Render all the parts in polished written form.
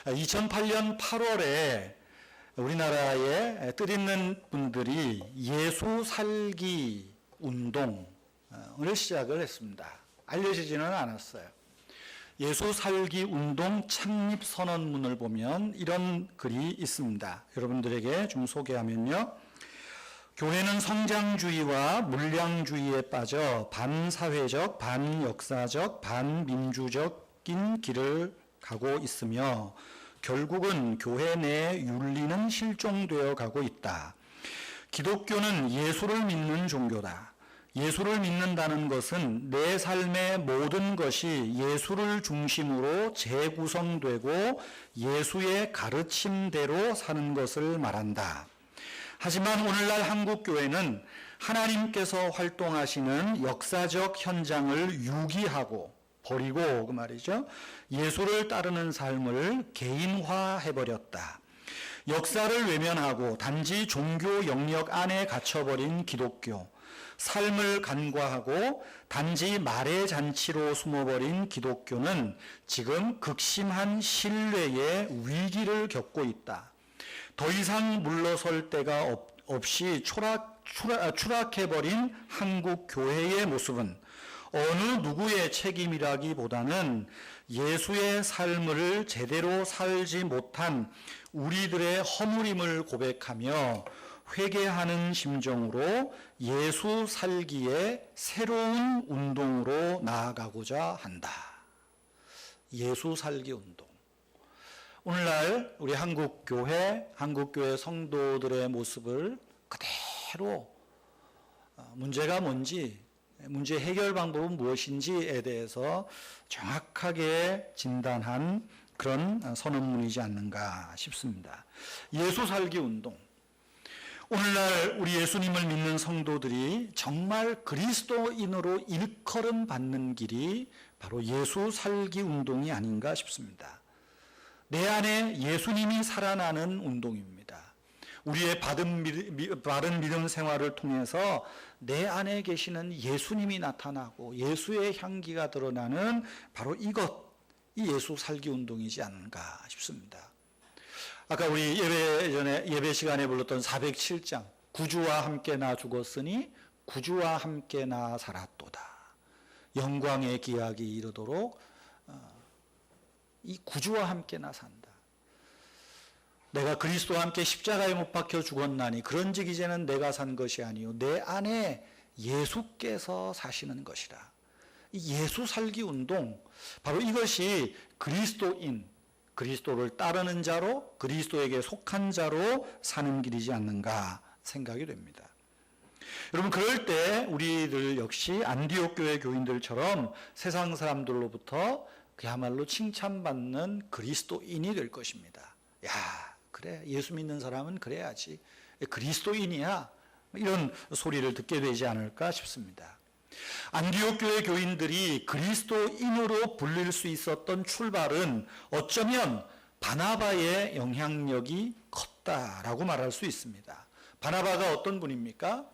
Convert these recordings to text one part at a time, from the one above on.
2008년 8월에 우리나라에 뜻있는 분들이 예수 살기 운동을 시작을 했습니다. 알려지지는 않았어요. 예수 살기 운동 창립 선언문을 보면 이런 글이 있습니다. 여러분들에게 좀 소개하면요. 교회는 성장주의와 물량주의에 빠져 반사회적, 반역사적, 반민주적인 길을 가고 있으며 결국은 교회 내 윤리는 실종되어 가고 있다. 기독교는 예수를 믿는 종교다. 예수를 믿는다는 것은 내 삶의 모든 것이 예수를 중심으로 재구성되고 예수의 가르침대로 사는 것을 말한다. 하지만 오늘날 한국교회는 하나님께서 활동하시는 역사적 현장을 유기하고 버리고 그 말이죠. 예수를 따르는 삶을 개인화해버렸다. 역사를 외면하고 단지 종교 영역 안에 갇혀버린 기독교. 삶을 간과하고 단지 말의 잔치로 숨어버린 기독교는 지금 극심한 신뢰의 위기를 겪고 있다. 더 이상 물러설 데가 없이 추락해버린 한국 교회의 모습은 어느 누구의 책임이라기보다는 예수의 삶을 제대로 살지 못한 우리들의 허물임을 고백하며 회개하는 심정으로 예수 살기의 새로운 운동으로 나아가고자 한다. 예수 살기 운동. 오늘날 우리 한국교회 성도들의 모습을 그대로 문제가 뭔지, 문제 해결 방법은 무엇인지에 대해서 정확하게 진단한 그런 선언문이지 않는가 싶습니다. 예수 살기 운동. 오늘날 우리 예수님을 믿는 성도들이 정말 그리스도인으로 일컬음 받는 길이 바로 예수 살기 운동이 아닌가 싶습니다. 내 안에 예수님이 살아나는 운동입니다. 우리의 바른 믿음 생활을 통해서 내 안에 계시는 예수님이 나타나고 예수의 향기가 드러나는 바로 이것, 이 예수 살기 운동이지 않은가 싶습니다. 아까 우리 예배 시간에 불렀던 407장, 구주와 함께 나 죽었으니 구주와 함께 나 살았도다. 영광의 기약이 이르도록 이 구주와 함께 나 산다. 내가 그리스도와 함께 십자가에 못 박혀 죽었나니 그런즉 이제는 내가 산 것이 아니요 내 안에 예수께서 사시는 것이라. 이 예수 살기 운동, 바로 이것이 그리스도를 따르는 자로, 그리스도에게 속한 자로 사는 길이지 않는가 생각이 됩니다. 여러분, 그럴 때 우리들 역시 안디옥 교회 교인들처럼 세상 사람들로부터 그야말로 칭찬받는 그리스도인이 될 것입니다. 야, 그래, 예수 믿는 사람은 그래야지, 그리스도인이야, 이런 소리를 듣게 되지 않을까 싶습니다. 안디옥 교회 교인들이 그리스도인으로 불릴 수 있었던 출발은 어쩌면 바나바의 영향력이 컸다라고 말할 수 있습니다. 바나바가 어떤 분입니까?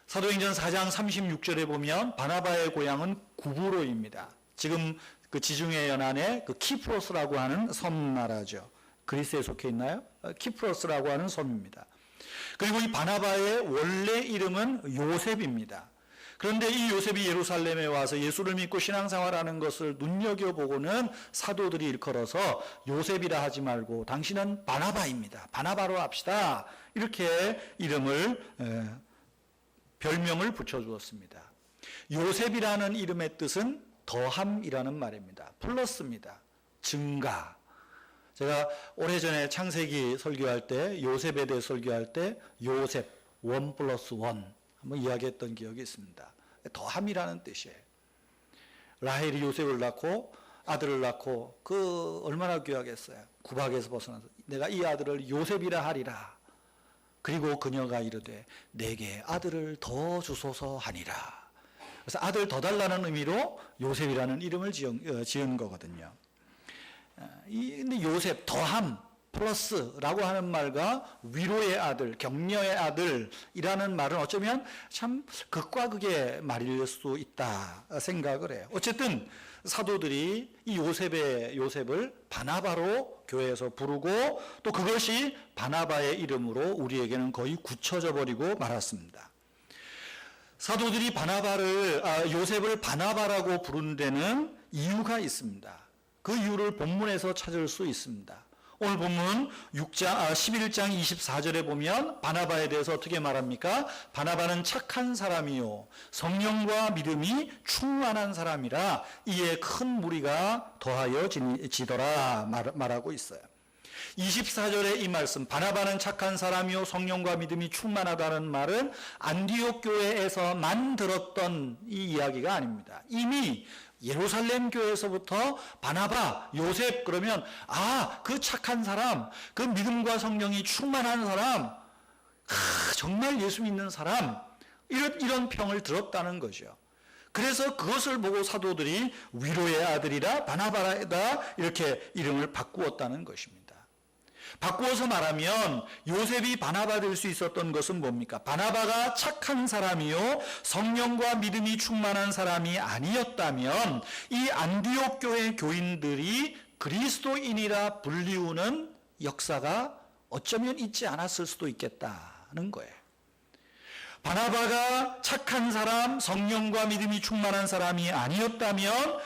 사도행전 4장 36절에 보면 바나바의 고향은 구브로입니다. 지금 그 지중해 연안의 그 키프로스라고 하는 섬나라죠. 그리스에 속해 있나요? 키프로스라고 하는 섬입니다. 그리고 이 바나바의 원래 이름은 요셉입니다. 그런데 이 요셉이 예루살렘에 와서 예수를 믿고 신앙생활하는 것을 눈여겨보고는 사도들이 일컬어서 요셉이라 하지 말고 당신은 바나바입니다. 바나바로 합시다. 이렇게 별명을 붙여주었습니다. 요셉이라는 이름의 뜻은 더함이라는 말입니다. 플러스입니다. 증가. 제가 오래전에 창세기 설교할 때, 요셉에 대해 설교할 때 요셉 1+1 한번 이야기했던 기억이 있습니다. 더함이라는 뜻이에요. 라헬이 요셉을 낳고 아들을 낳고 얼마나 귀하겠어요. 구박에서 벗어나서 내가 이 아들을 요셉이라 하리라. 그리고 그녀가 이르되 내게 아들을 더 주소서 하니라. 그래서 아들 더 달라는 의미로 요셉이라는 이름을 지은 거거든요. 근데 요셉, 더함, 플러스라고 하는 말과 위로의 아들, 격려의 아들이라는 말은 어쩌면 참 극과 극의 말일 수 있다 생각을 해요. 어쨌든 사도들이 이 요셉을 바나바로 교회에서 부르고 또 그것이 바나바의 이름으로 우리에게는 거의 굳혀져 버리고 말았습니다. 사도들이 요셉을 바나바라고 부르는 데는 이유가 있습니다. 그 이유를 본문에서 찾을 수 있습니다. 오늘 본문 11장 24절에 보면 바나바에 대해서 어떻게 말합니까? 바나바는 착한 사람이요 성령과 믿음이 충만한 사람이라 이에 큰 무리가 더하여 지더라 말하고 있어요. 24절에 이 말씀 바나바는 착한 사람이요 성령과 믿음이 충만하다는 말은 안디옥 교회에서만 들었던 이 이야기가 아닙니다. 이미 예루살렘 교회에서부터 바나바, 요셉 그러면 그 착한 사람, 그 믿음과 성령이 충만한 사람, 정말 예수 믿는 사람 이런 평을 들었다는 거죠. 그래서 그것을 보고 사도들이 위로의 아들이라 바나바라 이렇게 이름을 바꾸었다는 것입니다. 바꾸어서 말하면 요셉이 바나바 될 수 있었던 것은 뭡니까? 바나바가 착한 사람이요 성령과 믿음이 충만한 사람이 아니었다면 이 안디옥 교회 교인들이 그리스도인이라 불리우는 역사가 어쩌면 있지 않았을 수도 있겠다는 거예요. 바나바가 착한 사람, 성령과 믿음이 충만한 사람이 아니었다면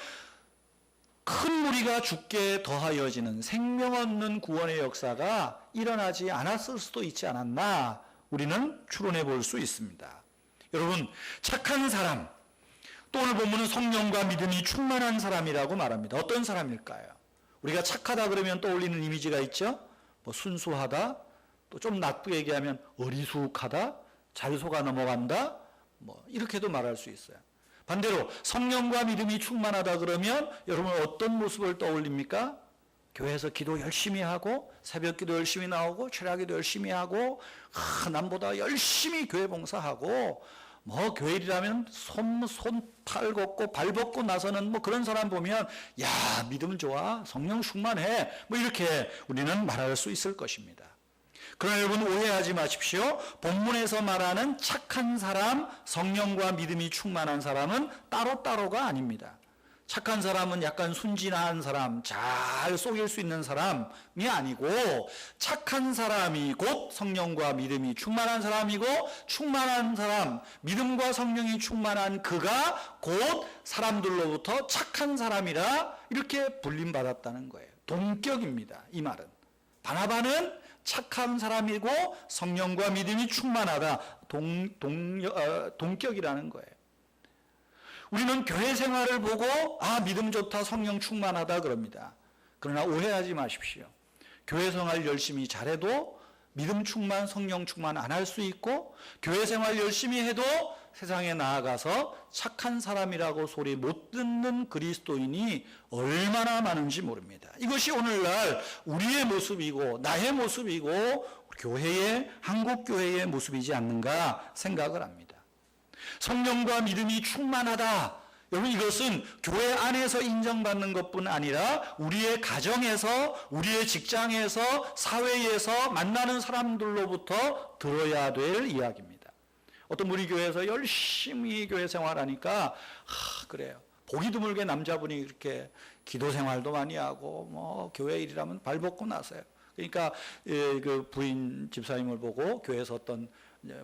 큰 무리가 죽게 더하여지는 생명 없는 구원의 역사가 일어나지 않았을 수도 있지 않았나 우리는 추론해 볼 수 있습니다. 여러분 착한 사람 또 오늘 본문은 성령과 믿음이 충만한 사람이라고 말합니다. 어떤 사람일까요? 우리가 착하다 그러면 떠올리는 이미지가 있죠. 순수하다 또 좀 나쁘게 얘기하면 어리숙하다 잘 속아 넘어간다 이렇게도 말할 수 있어요. 반대로 성령과 믿음이 충만하다 그러면 여러분 어떤 모습을 떠올립니까? 교회에서 기도 열심히 하고 새벽 기도 열심히 나오고 철야기도 열심히 하고 남보다 열심히 교회 봉사하고 교회 일이라면 팔 걷고 발 벗고 나서는 그런 사람 보면 야 믿음 좋아 성령 충만해 이렇게 우리는 말할 수 있을 것입니다. 그러나 여러분 오해하지 마십시오. 본문에서 말하는 착한 사람, 성령과 믿음이 충만한 사람은 따로따로가 아닙니다. 착한 사람은 약간 순진한 사람, 잘 속일 수 있는 사람이 아니고 착한 사람이 곧 성령과 믿음이 충만한 사람이고 충만한 사람, 믿음과 성령이 충만한 그가 곧 사람들로부터 착한 사람이라 이렇게 불림받았다는 거예요. 동격입니다. 이 말은. 바나바는 착한 사람이고 성령과 믿음이 충만하다. 동격이라는 거예요. 우리는 교회 생활을 보고 믿음 좋다 성령 충만하다 그럽니다. 그러나 오해하지 마십시오. 교회 생활 열심히 잘해도 믿음 충만 성령 충만 안 할 수 있고 교회 생활 열심히 해도 세상에 나아가서 착한 사람이라고 소리 못 듣는 그리스도인이 얼마나 많은지 모릅니다. 이것이 오늘날 우리의 모습이고 나의 모습이고 교회의 한국 교회의 모습이지 않는가 생각을 합니다. 성령과 믿음이 충만하다. 여러분 이것은 교회 안에서 인정받는 것뿐 아니라 우리의 가정에서 우리의 직장에서 사회에서 만나는 사람들로부터 들어야 될 이야기입니다. 어떤 우리 교회에서 열심히 교회 생활하니까 그래요. 보기 드물게 남자분이 이렇게 기도 생활도 많이 하고 교회 일이라면 발 벗고 나서요. 그러니까 그 부인 집사님을 보고 교회에서 어떤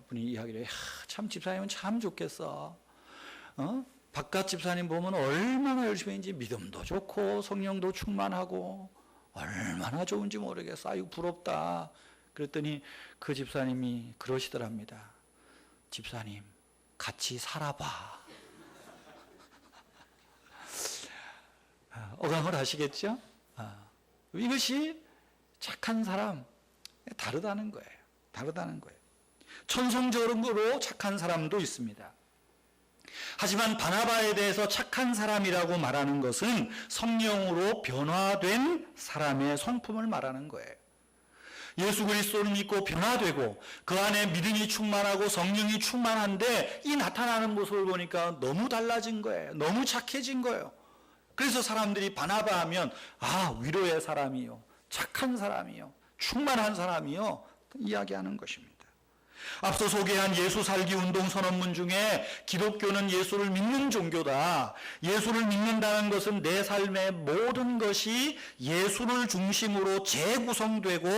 분이 이야기를 해요. 참 집사님은 참 좋겠어. 바깥 집사님 보면 얼마나 열심히 했는지 믿음도 좋고 성령도 충만하고 얼마나 좋은지 모르겠어. 아이고 부럽다. 그랬더니 그 집사님이 그러시더랍니다. 집사님 같이 살아봐. 어감을 하시겠죠? 이것이 착한 사람 다르다는 거예요. 다르다는 거예요. 천성적으로 착한 사람도 있습니다. 하지만 바나바에 대해서 착한 사람이라고 말하는 것은 성령으로 변화된 사람의 성품을 말하는 거예요. 예수 그리스도를 믿고 변화되고 그 안에 믿음이 충만하고 성령이 충만한데 이 나타나는 모습을 보니까 너무 달라진 거예요. 너무 착해진 거예요. 그래서 사람들이 바나바 하면 위로의 사람이요 착한 사람이요 충만한 사람이요 이야기하는 것입니다. 앞서 소개한 예수 살기 운동 선언문 중에 기독교는 예수를 믿는 종교다. 예수를 믿는다는 것은 내 삶의 모든 것이 예수를 중심으로 재구성되고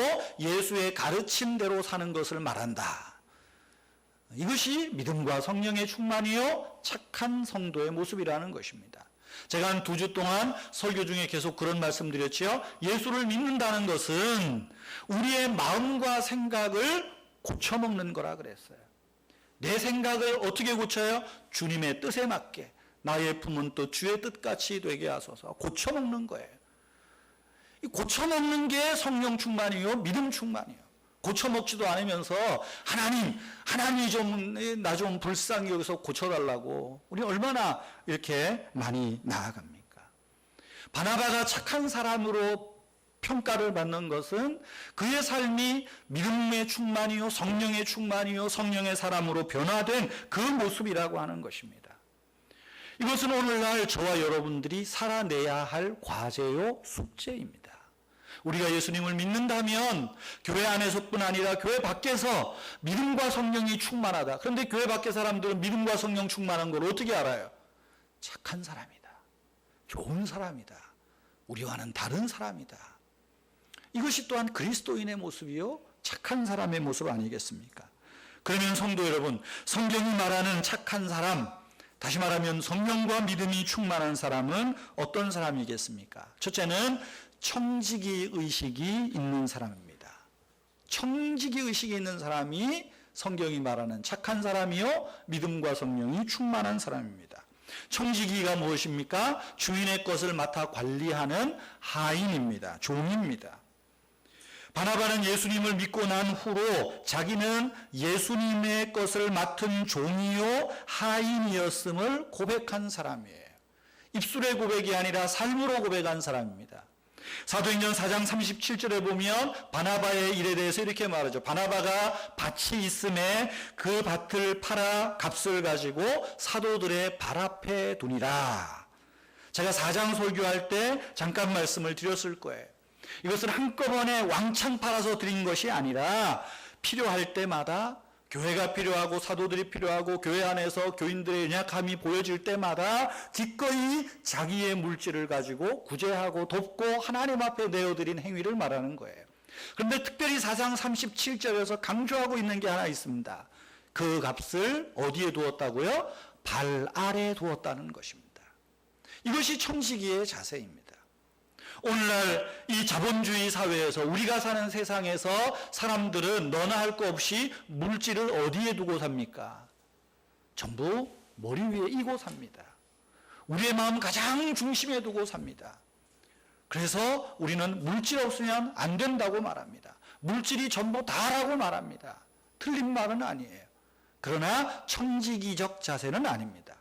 예수의 가르침대로 사는 것을 말한다. 이것이 믿음과 성령의 충만이요 착한 성도의 모습이라는 것입니다. 제가 한 2주 동안 설교 중에 계속 그런 말씀드렸지요. 예수를 믿는다는 것은 우리의 마음과 생각을 고쳐먹는 거라 그랬어요. 내 생각을 어떻게 고쳐요? 주님의 뜻에 맞게 나의 품은 또 주의 뜻같이 되게 하소서. 고쳐먹는 거예요. 이 고쳐먹는 게 성령 충만이요 믿음 충만이요. 고쳐먹지도 않으면서 하나님이 좀 나 좀 불쌍히 여기서 고쳐달라고 우리 얼마나 이렇게 많이 나아갑니까? 바나바가 착한 사람으로 평가를 받는 것은 그의 삶이 믿음의 충만이요 성령의 충만이요 성령의 사람으로 변화된 그 모습이라고 하는 것입니다. 이것은 오늘날 저와 여러분들이 살아내야 할 과제요 숙제입니다. 우리가 예수님을 믿는다면 교회 안에서뿐 아니라 교회 밖에서 믿음과 성령이 충만하다. 그런데 교회 밖의 사람들은 믿음과 성령 충만한 걸 어떻게 알아요? 착한 사람이다. 좋은 사람이다. 우리와는 다른 사람이다. 이것이 또한 그리스도인의 모습이요 착한 사람의 모습 아니겠습니까? 그러면 성도 여러분, 성경이 말하는 착한 사람, 다시 말하면 성령과 믿음이 충만한 사람은 어떤 사람이겠습니까? 첫째는 청지기 의식이 있는 사람입니다. 청지기 의식이 있는 사람이 성경이 말하는 착한 사람이요 믿음과 성령이 충만한 사람입니다. 청지기가 무엇입니까? 주인의 것을 맡아 관리하는 하인입니다. 종입니다. 바나바는 예수님을 믿고 난 후로 자기는 예수님의 것을 맡은 종이요 하인이었음을 고백한 사람이에요. 입술의 고백이 아니라 삶으로 고백한 사람입니다. 사도행전 4장 37절에 보면 바나바의 일에 대해서 이렇게 말하죠. 바나바가 밭이 있음에 그 밭을 팔아 값을 가지고 사도들의 발 앞에 두니라. 제가 4장 설교할 때 잠깐 말씀을 드렸을 거예요. 이것은 한꺼번에 왕창 팔아서 드린 것이 아니라 필요할 때마다 교회가 필요하고 사도들이 필요하고 교회 안에서 교인들의 연약함이 보여질 때마다 기꺼이 자기의 물질을 가지고 구제하고 돕고 하나님 앞에 내어드린 행위를 말하는 거예요. 그런데 특별히 4장 37절에서 강조하고 있는 게 하나 있습니다. 그 값을 어디에 두었다고요? 발 아래 두었다는 것입니다. 이것이 청지기의 자세입니다. 오늘날 이 자본주의 사회에서 우리가 사는 세상에서 사람들은 너나 할 거 없이 물질을 어디에 두고 삽니까? 전부 머리 위에 이고 삽니다. 우리의 마음 가장 중심에 두고 삽니다. 그래서 우리는 물질 없으면 안 된다고 말합니다. 물질이 전부 다라고 말합니다. 틀린 말은 아니에요. 그러나 청지기적 자세는 아닙니다.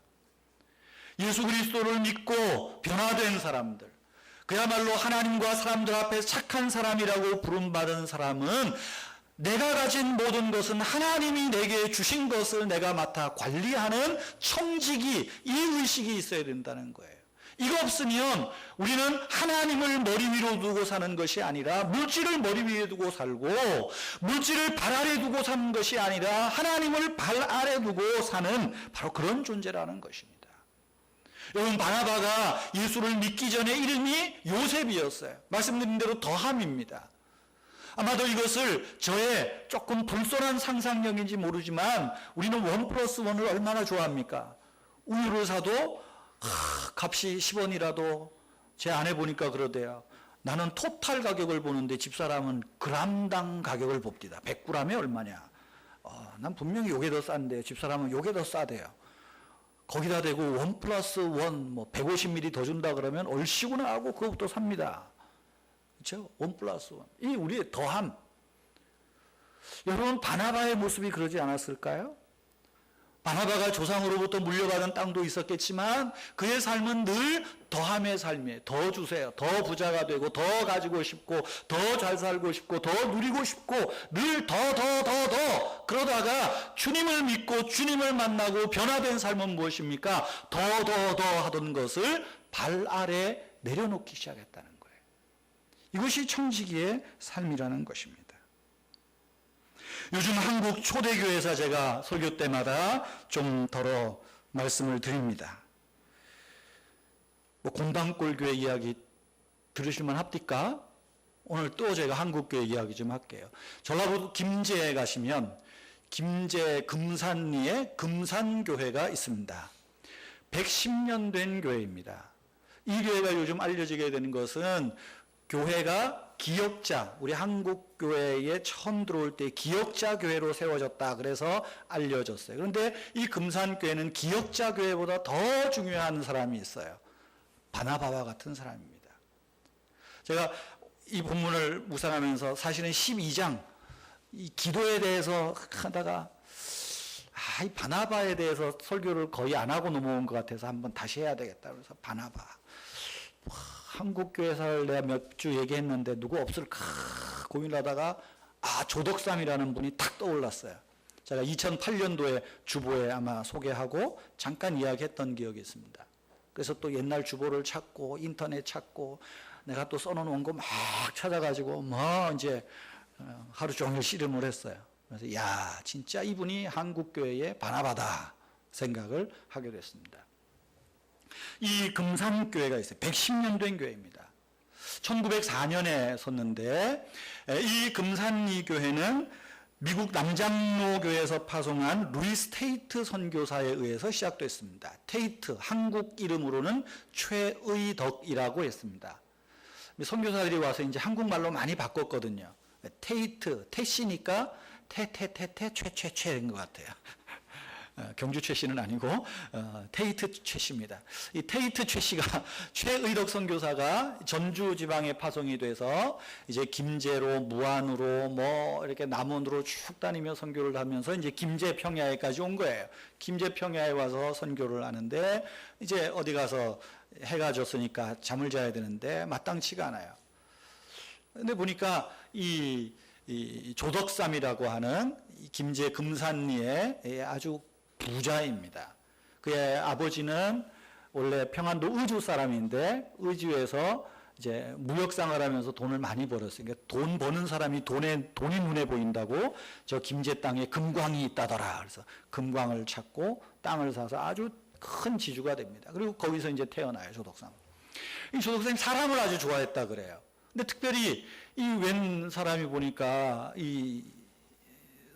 예수 그리스도를 믿고 변화된 사람들, 그야말로 하나님과 사람들 앞에 착한 사람이라고 부름받은 사람은 내가 가진 모든 것은 하나님이 내게 주신 것을 내가 맡아 관리하는 청지기, 이 의식이 있어야 된다는 거예요. 이거 없으면 우리는 하나님을 머리 위로 두고 사는 것이 아니라 물질을 머리 위에 두고 살고, 물질을 발 아래 두고 사는 것이 아니라 하나님을 발 아래 두고 사는 바로 그런 존재라는 것입니다. 여러분, 바나바가 예수를 믿기 전에 이름이 요셉이었어요. 말씀드린 대로 더함입니다. 아마도 이것을 저의 조금 불손한 상상력인지 모르지만 우리는 1+1을 얼마나 좋아합니까? 우유를 사도 값이 10원이라도 제 아내 보니까 그러대요. 나는 토탈 가격을 보는데 집사람은 그람당 가격을 봅니다. 100g에 얼마냐? 난 분명히 요게 더 싼데 집사람은 요게 더 싸대요. 거기다 대고 1+1 뭐 150ml 더 준다 그러면 얼씨구나 하고 그것부터 삽니다. 그렇죠? 1+1. 이 우리의 더함. 여러분, 바나바의 모습이 그러지 않았을까요? 바나바가 조상으로부터 물려받은 땅도 있었겠지만 그의 삶은 늘 더함의 삶이에요. 더 주세요. 더 부자가 되고 더 가지고 싶고 더 잘 살고 싶고 더 누리고 싶고 늘 더 그러다가 주님을 믿고 주님을 만나고 변화된 삶은 무엇입니까? 더 하던 것을 발 아래 내려놓기 시작했다는 거예요. 이것이 청지기의 삶이라는 것입니다. 요즘 한국 초대교회에서 제가 설교 때마다 좀 덜어 말씀을 드립니다. 곤단골 교회 이야기 들으실만 합니까? 오늘 또 제가 한국교회 이야기 좀 할게요. 전라북도 김제에 가시면 김제 금산리에 금산교회가 있습니다. 110년 된 교회입니다. 이 교회가 요즘 알려지게 되는 것은 교회가 기역자, 우리 한국 교회에 처음 들어올 때 기역자 교회로 세워졌다 그래서 알려졌어요. 그런데 이 금산교회는 기역자 교회보다 더 중요한 사람이 있어요. 바나바와 같은 사람입니다. 제가 이 본문을 묵상하면서 사실은 12장 이 기도에 대해서 하다가 이 바나바에 대해서 설교를 거의 안 하고 넘어온 것 같아서 한번 다시 해야 되겠다. 그래서 바나바. 한국교회사를 내가 몇 주 얘기했는데 누구 없을까 고민하다가 조덕삼이라는 분이 탁 떠올랐어요. 제가 2008년도에 주보에 아마 소개하고 잠깐 이야기했던 기억이 있습니다. 그래서 또 옛날 주보를 찾고 인터넷 찾고 내가 또 써놓은 거 막 찾아가지고 이제 하루 종일 씨름을 했어요. 그래서 진짜 이분이 한국교회의 바나바다 생각을 하게 됐습니다. 이 금산교회가 있어요. 110년 된 교회입니다. 1904년에 섰는데 이 금산리 교회는 미국 남장로교회에서 파송한 루이스 테이트 선교사에 의해서 시작됐습니다. 테이트, 한국 이름으로는 최의덕이라고 했습니다. 선교사들이 와서 이제 한국말로 많이 바꿨거든요. 테이트, 태씨니까 최인 것 같아요. 경주 최씨는 아니고 테이트 최씨입니다. 이 테이트 최씨가 최의덕 선교사가 전주 지방에 파송이 돼서 이제 김제로 무안으로 이렇게 남원으로 쭉 다니며 선교를 하면서 이제 김제 평야에까지 온 거예요. 김제 평야에 와서 선교를 하는데 이제 어디 가서 해가 졌으니까 잠을 자야 되는데 마땅치가 않아요. 근데 보니까 이 조덕삼이라고 하는 김제 금산리의 아주 부자입니다. 그의 아버지는 원래 평안도 의주 사람인데 의주에서 이제 무역상을 하면서 돈을 많이 벌었어요. 그러니까 돈 버는 사람이 돈이 눈에 보인다고 저 김제 땅에 금광이 있다더라. 그래서 금광을 찾고 땅을 사서 아주 큰 지주가 됩니다. 그리고 거기서 이제 태어나요, 조덕삼. 이 조덕삼이 사람을 아주 좋아했다 그래요. 근데 특별히 이 웬 사람이 보니까 이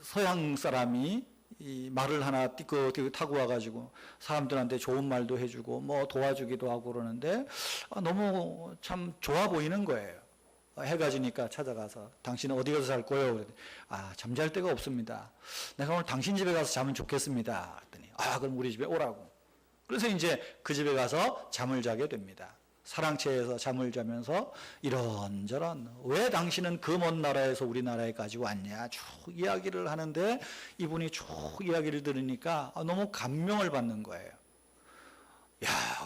서양 사람이 이 말을 하나 띠끄 타고 와가지고 사람들한테 좋은 말도 해주고 도와주기도 하고 그러는데 너무 참 좋아 보이는 거예요. 해가 지니까 찾아가서 당신은 어디 가서 잘 거예요? 그랬더니 잠잘 데가 없습니다. 내가 오늘 당신 집에 가서 자면 좋겠습니다. 그랬더니 그럼 우리 집에 오라고. 그래서 이제 그 집에 가서 잠을 자게 됩니다. 사랑채에서 잠을 자면서 이런저런 왜 당신은 그 먼 나라에서 우리나라에까지 왔냐 쭉 이야기를 하는데 이분이 쭉 이야기를 들으니까 너무 감명을 받는 거예요.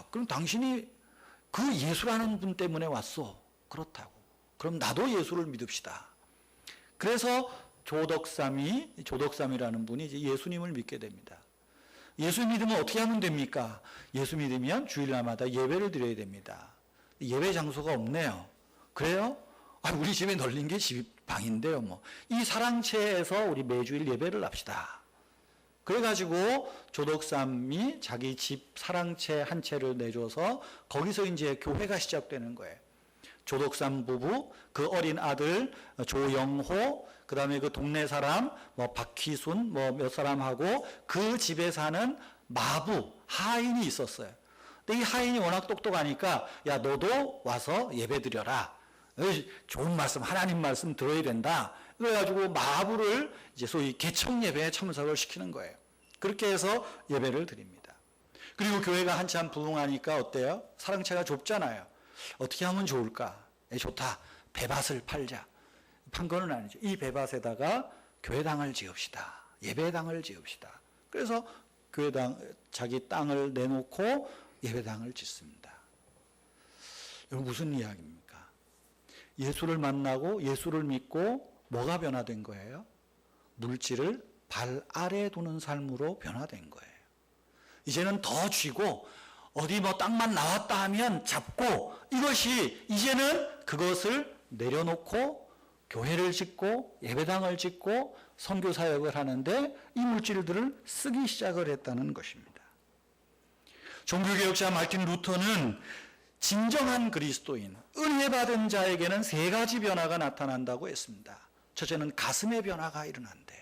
그럼 당신이 그 예수라는 분 때문에 왔어. 그렇다고. 그럼 나도 예수를 믿읍시다. 그래서 조덕삼이라는 분이 이제 예수님을 믿게 됩니다. 예수 믿으면 어떻게 하면 됩니까? 예수 믿으면 주일날마다 예배를 드려야 됩니다. 예배 장소가 없네요. 그래요? 우리 집에 널린 게 방인데요. 이 사랑채에서 우리 매주일 예배를 합시다. 그래가지고 조덕삼이 자기 집 사랑채 한 채를 내줘서 거기서 이제 교회가 시작되는 거예요. 조덕삼 부부, 그 어린 아들 조영호, 그 다음에 그 동네 사람 박희순 몇 사람하고 그 집에 사는 마부 하인이 있었어요. 근데 이 하인이 워낙 똑똑하니까 너도 와서 예배 드려라. 좋은 말씀, 하나님 말씀 들어야 된다. 그래가지고 마부를 이제 소위 개청 예배에 참석을 시키는 거예요. 그렇게 해서 예배를 드립니다. 그리고 교회가 한참 부흥하니까 어때요? 사랑채가 좁잖아요. 어떻게 하면 좋을까? 좋다. 배밭을 팔자. 판 거는 아니죠. 이 배밭에다가 교회당을 지읍시다. 예배당을 지읍시다. 그래서 교회당, 자기 땅을 내놓고 예배당을 짓습니다. 여러분 무슨 이야기입니까? 예수를 만나고 예수를 믿고 뭐가 변화된 거예요? 물질을 발 아래 두는 삶으로 변화된 거예요. 이제는 더 쥐고 어디 땅만 나왔다 하면 잡고 이것이 이제는 그것을 내려놓고 교회를 짓고 예배당을 짓고 선교 사역을 하는데 이 물질들을 쓰기 시작을 했다는 것입니다. 종교개혁자 마틴 루터는 진정한 그리스도인, 은혜 받은 자에게는 세 가지 변화가 나타난다고 했습니다. 첫째는 가슴의 변화가 일어난대요.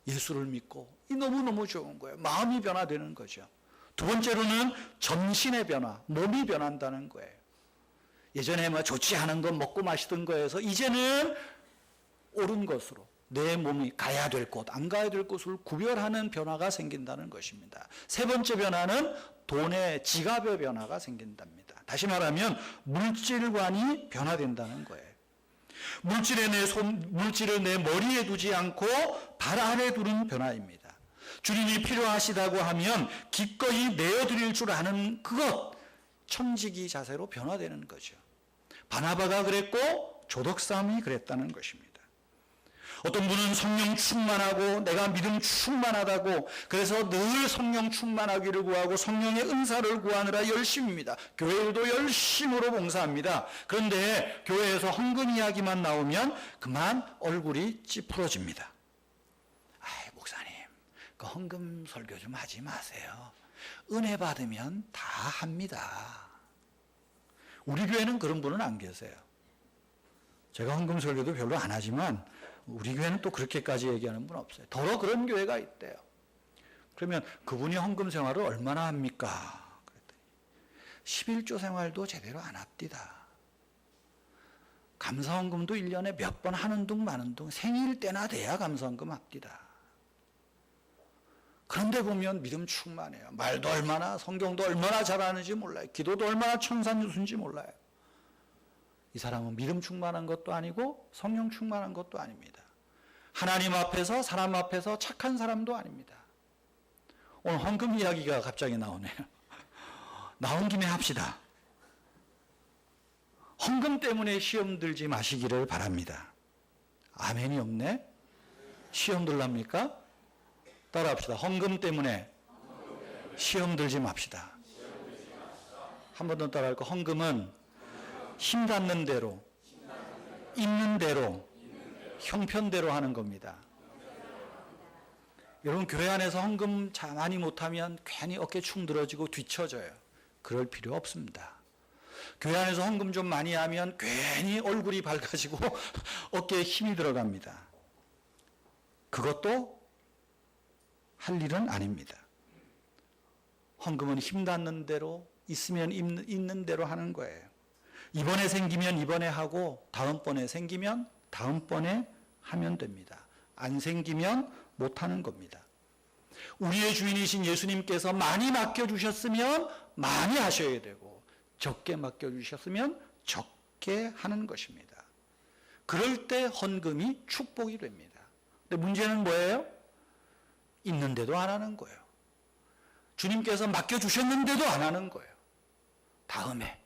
예수를 믿고 이 너무너무 좋은 거예요. 마음이 변화되는 거죠. 두 번째로는 전신의 변화, 몸이 변한다는 거예요. 예전에 좋지 않은 것 먹고 마시던 거에서 이제는 옳은 것으로 내 몸이 가야 될 곳, 안 가야 될 곳을 구별하는 변화가 생긴다는 것입니다. 세 번째 변화는 돈의 지갑의 변화가 생긴답니다. 다시 말하면 물질관이 변화된다는 거예요. 물질을 내 머리에 두지 않고 발 아래 두는 변화입니다. 주님이 필요하시다고 하면 기꺼이 내어드릴 줄 아는 그것, 청지기 자세로 변화되는 거죠. 바나바가 그랬고 조덕삼이 그랬다는 것입니다. 어떤 분은 성령 충만하고 내가 믿음 충만하다고 그래서 늘 성령 충만하기를 구하고 성령의 은사를 구하느라 열심입니다. 교회도 열심으로 봉사합니다. 그런데 교회에서 헌금 이야기만 나오면 그만 얼굴이 찌푸러집니다. 아이, 목사님, 그 헌금 설교 좀 하지 마세요. 은혜 받으면 다 합니다. 우리 교회는 그런 분은 안 계세요. 제가 헌금 설교도 별로 안 하지만 우리 교회는 또 그렇게까지 얘기하는 분 없어요. 더러 그런 교회가 있대요. 그러면 그분이 헌금 생활을 얼마나 합니까? 그랬더니 11조 생활도 제대로 안 합디다. 감사헌금도 1년에 몇 번 하는 둥 마는 둥 생일 때나 돼야 감사헌금 합디다. 그런데 보면 믿음 충만해요. 말도 얼마나, 성경도 얼마나 잘하는지 몰라요. 기도도 얼마나 천산유수인지 몰라요. 이 사람은 믿음 충만한 것도 아니고 성령 충만한 것도 아닙니다. 하나님 앞에서 사람 앞에서 착한 사람도 아닙니다. 오늘 헌금 이야기가 갑자기 나오네요. 나온 김에 합시다. 헌금 때문에 시험 들지 마시기를 바랍니다. 아멘이 없네? 시험 들랍니까? 따라합시다. 헌금 때문에 시험 들지 맙시다. 한 번 더 따라할까? 헌금은 힘 닿는 대로, 있는 대로, 형편대로 하는 겁니다. 여러분, 교회 안에서 헌금 많이 못하면 괜히 어깨 축 늘어지고 뒤처져요. 그럴 필요 없습니다. 교회 안에서 헌금 좀 많이 하면 괜히 얼굴이 밝아지고 어깨에 힘이 들어갑니다. 그것도 할 일은 아닙니다. 헌금은 힘 닿는 대로, 있으면 있는 대로 하는 거예요. 이번에 생기면 이번에 하고 다음번에 생기면 다음번에 하면 됩니다. 안 생기면 못하는 겁니다. 우리의 주인이신 예수님께서 많이 맡겨주셨으면 많이 하셔야 되고 적게 맡겨주셨으면 적게 하는 것입니다. 그럴 때 헌금이 축복이 됩니다. 근데 문제는 뭐예요? 있는데도 안 하는 거예요. 주님께서 맡겨주셨는데도 안 하는 거예요. 다음에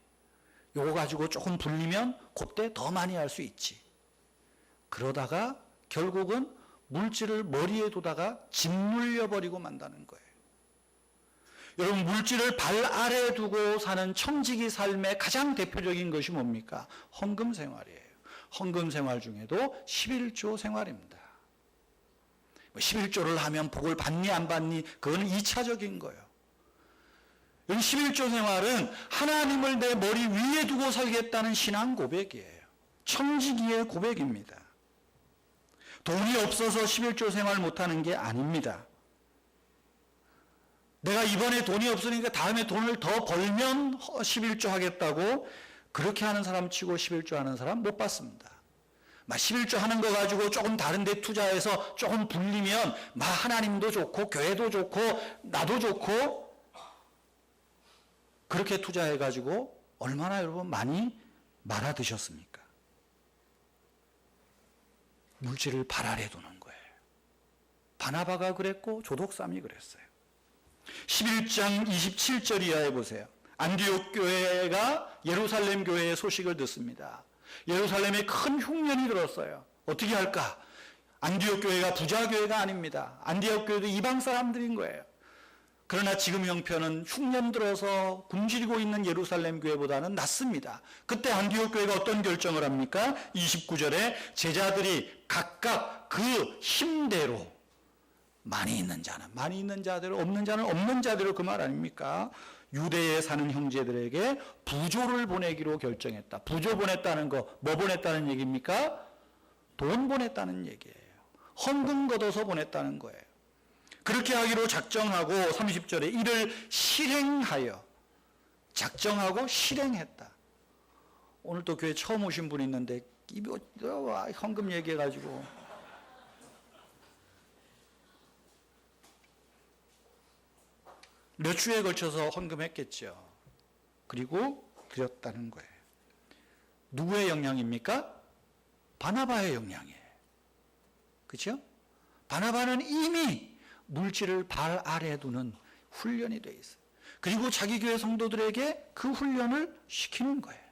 요거 가지고 조금 불리면 그때 더 많이 할 수 있지. 그러다가 결국은 물질을 머리에 두다가 짓눌려버리고 만다는 거예요. 여러분, 물질을 발 아래에 두고 사는 청지기 삶의 가장 대표적인 것이 뭡니까? 헌금 생활이에요. 헌금 생활 중에도 11조 생활입니다. 11조를 하면 복을 받니 안 받니 그건 2차적인 거예요. 여기 11조 생활은 하나님을 내 머리 위에 두고 살겠다는 신앙 고백이에요. 청지기의 고백입니다. 돈이 없어서 11조 생활 못하는 게 아닙니다. 내가 이번에 돈이 없으니까 다음에 돈을 더 벌면 11조 하겠다고 그렇게 하는 사람 치고 11조 하는 사람 못 봤습니다. 11조 하는 거 가지고 조금 다른 데 투자해서 조금 불리면 하나님도 좋고 교회도 좋고 나도 좋고 그렇게 투자해 가지고 얼마나 여러분 많이 말아 드셨습니까? 물질을 발 아래 두는 거예요. 바나바가 그랬고 조독삼이 그랬어요. 11장 27절 이하에 보세요. 안디옥 교회가 예루살렘 교회의 소식을 듣습니다. 예루살렘에 큰 흉년이 들었어요. 어떻게 할까? 안디옥 교회가 부자 교회가 아닙니다. 안디옥 교회도 이방 사람들인 거예요. 그러나 지금 형편은 흉년 들어서 굶주리고 있는 예루살렘 교회보다는 낫습니다. 그때 안디옥 교회가 어떤 결정을 합니까? 29절에 제자들이 각각 그 힘대로 많이 있는 자는 많이 있는 자대로, 없는 자는 없는 자대로, 그 말 아닙니까? 유대에 사는 형제들에게 부조를 보내기로 결정했다. 부조 보냈다는 거, 뭐 보냈다는 얘기입니까? 돈 보냈다는 얘기예요. 헌금 걷어서 보냈다는 거예요. 그렇게 하기로 작정하고 30절에 이를 실행하여, 작정하고 실행했다. 오늘 또 교회 처음 오신 분이 있는데 헌금 얘기해가지고 몇 주에 걸쳐서 헌금했겠죠. 그리고 드렸다는 거예요. 누구의 영향입니까? 바나바의 영향이에요. 그렇죠? 바나바는 이미 물질을 발 아래 두는 훈련이 돼 있어요. 그리고 자기 교회 성도들에게 그 훈련을 시키는 거예요.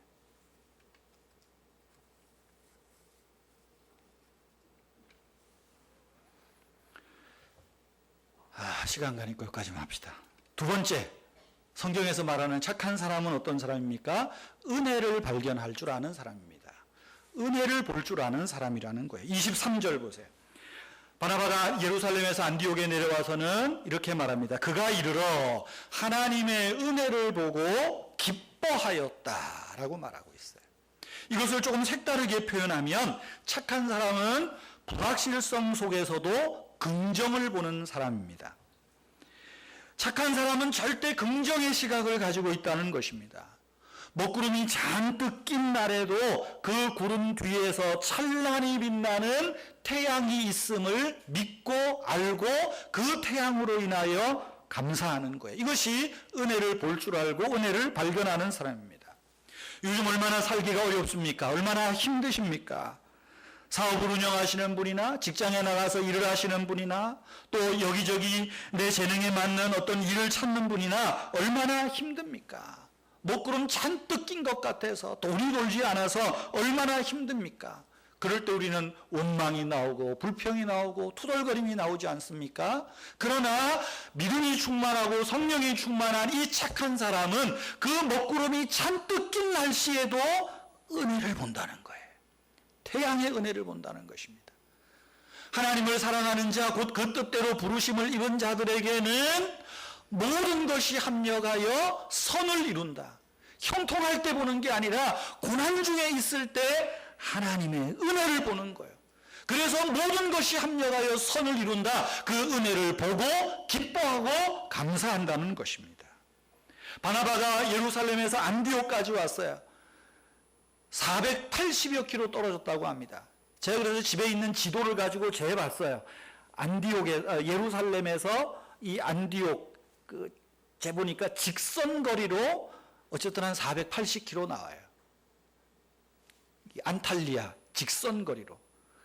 시간 가니까 여기까지만 합시다. 두 번째, 성경에서 말하는 착한 사람은 어떤 사람입니까? 은혜를 발견할 줄 아는 사람입니다. 은혜를 볼 줄 아는 사람이라는 거예요. 23절 보세요. 바나바가 예루살렘에서 안디옥에 내려와서는 이렇게 말합니다. 그가 이르러 하나님의 은혜를 보고 기뻐하였다라고 말하고 있어요. 이것을 조금 색다르게 표현하면 착한 사람은 불확실성 속에서도 긍정을 보는 사람입니다. 착한 사람은 절대 긍정의 시각을 가지고 있다는 것입니다. 먹구름이 잔뜩 낀 날에도 그 구름 뒤에서 찬란히 빛나는 태양이 있음을 믿고 알고 그 태양으로 인하여 감사하는 거예요. 이것이 은혜를 볼 줄 알고 은혜를 발견하는 사람입니다. 요즘 얼마나 살기가 어렵습니까? 얼마나 힘드십니까? 사업을 운영하시는 분이나 직장에 나가서 일을 하시는 분이나 또 여기저기 내 재능에 맞는 어떤 일을 찾는 분이나 얼마나 힘듭니까? 먹구름 잔뜩 낀 것 같아서 돈이 돌지 않아서 얼마나 힘듭니까? 그럴 때 우리는 원망이 나오고 불평이 나오고 투덜거림이 나오지 않습니까? 그러나 믿음이 충만하고 성령이 충만한 이 착한 사람은 그 먹구름이 잔뜩 낀 날씨에도 은혜를 본다는 거예요. 태양의 은혜를 본다는 것입니다. 하나님을 사랑하는 자, 곧 그 뜻대로 부르심을 입은 자들에게는 모든 것이 합력하여 선을 이룬다. 형통할 때 보는 게 아니라 고난 중에 있을 때 하나님의 은혜를 보는 거예요. 그래서 모든 것이 합력하여 선을 이룬다. 그 은혜를 보고 기뻐하고 감사한다는 것입니다. 바나바가 예루살렘에서 안디옥까지 왔어요. 480여 킬로 떨어졌다고 합니다. 제가 그래서 집에 있는 지도를 가지고 재봤어요. 예루살렘에서 이 안디옥 재보니까 직선 거리로 어쨌든 한 480km 나와요. 안탈리아 직선 거리로.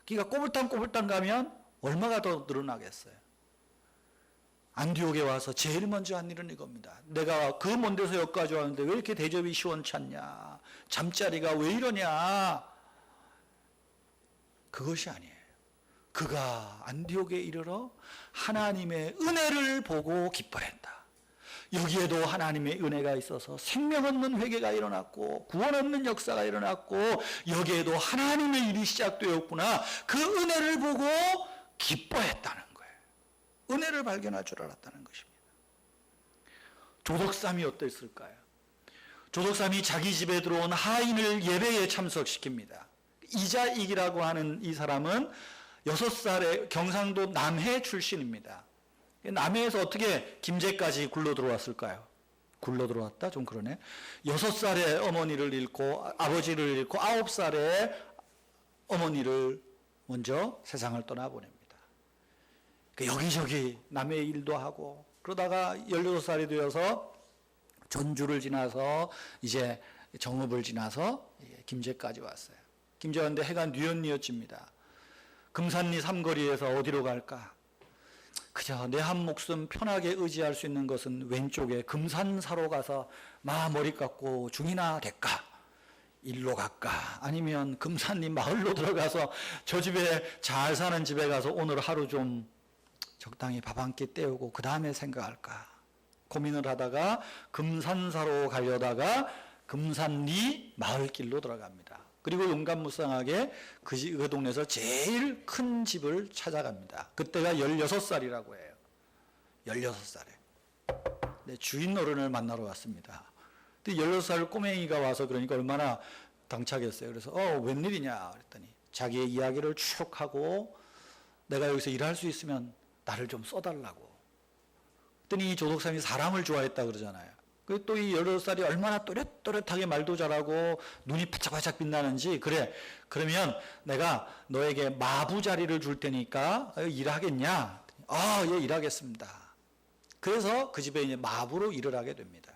그러니까 꼬불탕꼬불탕 가면 얼마가 더 늘어나겠어요. 안디옥에 와서 제일 먼저 한 일은 이겁니다. 내가 그 먼 데서 여기까지 왔는데 왜 이렇게 대접이 시원찮냐? 잠자리가 왜 이러냐? 그것이 아니에요. 그가 안디옥에 이르러 하나님의 은혜를 보고 기뻐했다. 여기에도 하나님의 은혜가 있어서 생명 얻는 회개가 일어났고 구원 얻는 역사가 일어났고 여기에도 하나님의 일이 시작되었구나. 그 은혜를 보고 기뻐했다는 거예요. 은혜를 발견할 줄 알았다는 것입니다. 조덕삼이 어땠을까요? 조덕삼이 자기 집에 들어온 하인을 예배에 참석시킵니다. 이자익이라고 하는 이 사람은 6살의 경상도 남해 출신입니다. 남해에서 어떻게 김제까지 굴러 들어왔을까요? 굴러 들어왔다? 좀 그러네. 6살에 어머니를 잃고 아버지를 잃고 9살에 어머니를 먼저 세상을 떠나보냅니다. 여기저기 남의 일도 하고 그러다가 16살이 되어서 전주를 지나서 이제 정읍을 지나서 김제까지 왔어요. 김제 왔는데 해가 뉘엿뉘엿집니다. 금산리 삼거리에서 어디로 갈까? 그저 내 한 목숨 편하게 의지할 수 있는 것은 왼쪽에 금산사로 가서 머리 깎고 중이나 될까? 일로 갈까? 아니면 금산리 마을로 들어가서 저 집에 잘 사는 집에 가서 오늘 하루 좀 적당히 밥 한 끼 때우고 그 다음에 생각할까? 고민을 하다가 금산사로 가려다가 금산리 마을길로 들어갑니다. 그리고 용감무쌍하게 그 동네에서 제일 큰 집을 찾아갑니다. 그때가 16살이라고 해요. 16살에. 네, 주인 어른을 만나러 왔습니다. 근데 16살 꼬맹이가 와서 그러니까 얼마나 당차겠어요. 그래서 웬일이냐 그랬더니 자기의 이야기를 쭉 하고 내가 여기서 일할 수 있으면 나를 좀 써달라고. 그랬더니 이 조독삼이 사람을 좋아했다 그러잖아요. 또 이 16살이 얼마나 또렷또렷하게 말도 잘하고 눈이 바짝바짝 빛나는지, 그래 그러면 내가 너에게 마부 자리를 줄 테니까 일하겠냐? 예, 일하겠습니다. 그래서 그 집에 이제 마부로 일을 하게 됩니다.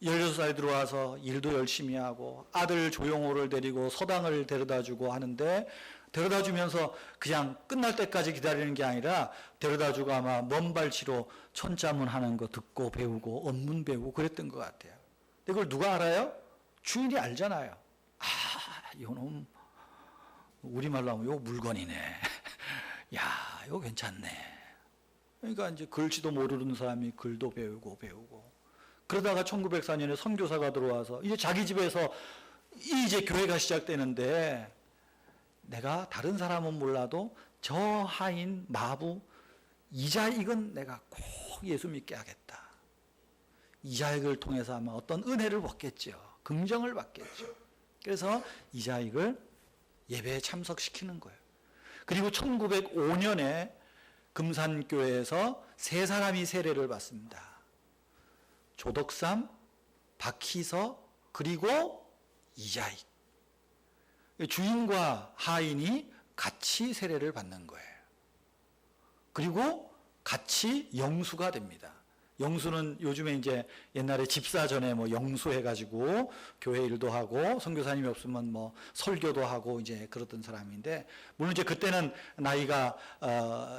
16살 들어와서 일도 열심히 하고 아들 조용호를 데리고 서당을 데려다주고 하는데, 데려다주면서 그냥 끝날 때까지 기다리는 게 아니라 데려다주고 아마 먼발치로 천자문 하는 거 듣고 배우고 언문 배우고 그랬던 것 같아요. 근데 그걸 누가 알아요? 주인이 알잖아요. 이놈 우리말로 하면 요 물건이네. 야, 이거 괜찮네. 그러니까 이제 글씨도 모르는 사람이 글도 배우고 그러다가 1904년에 선교사가 들어와서 이제 자기 집에서 이제 교회가 시작되는데, 내가 다른 사람은 몰라도 저 하인 마부 이자익은 내가 꼭 예수 믿게 하겠다. 이자익을 통해서 아마 어떤 은혜를 받겠죠. 긍정을 받겠죠. 그래서 이자익을 예배에 참석시키는 거예요. 그리고 1905년에 금산교회에서 세 사람이 세례를 받습니다. 조덕삼, 박희서, 그리고 이자익. 주인과 하인이 같이 세례를 받는 거예요. 그리고 같이 영수가 됩니다. 영수는 요즘에 이제 옛날에 집사전에 뭐 영수해가지고 교회 일도 하고 선교사님이 없으면 뭐 설교도 하고 이제 그러던 사람인데, 물론 이제 그때는 나이가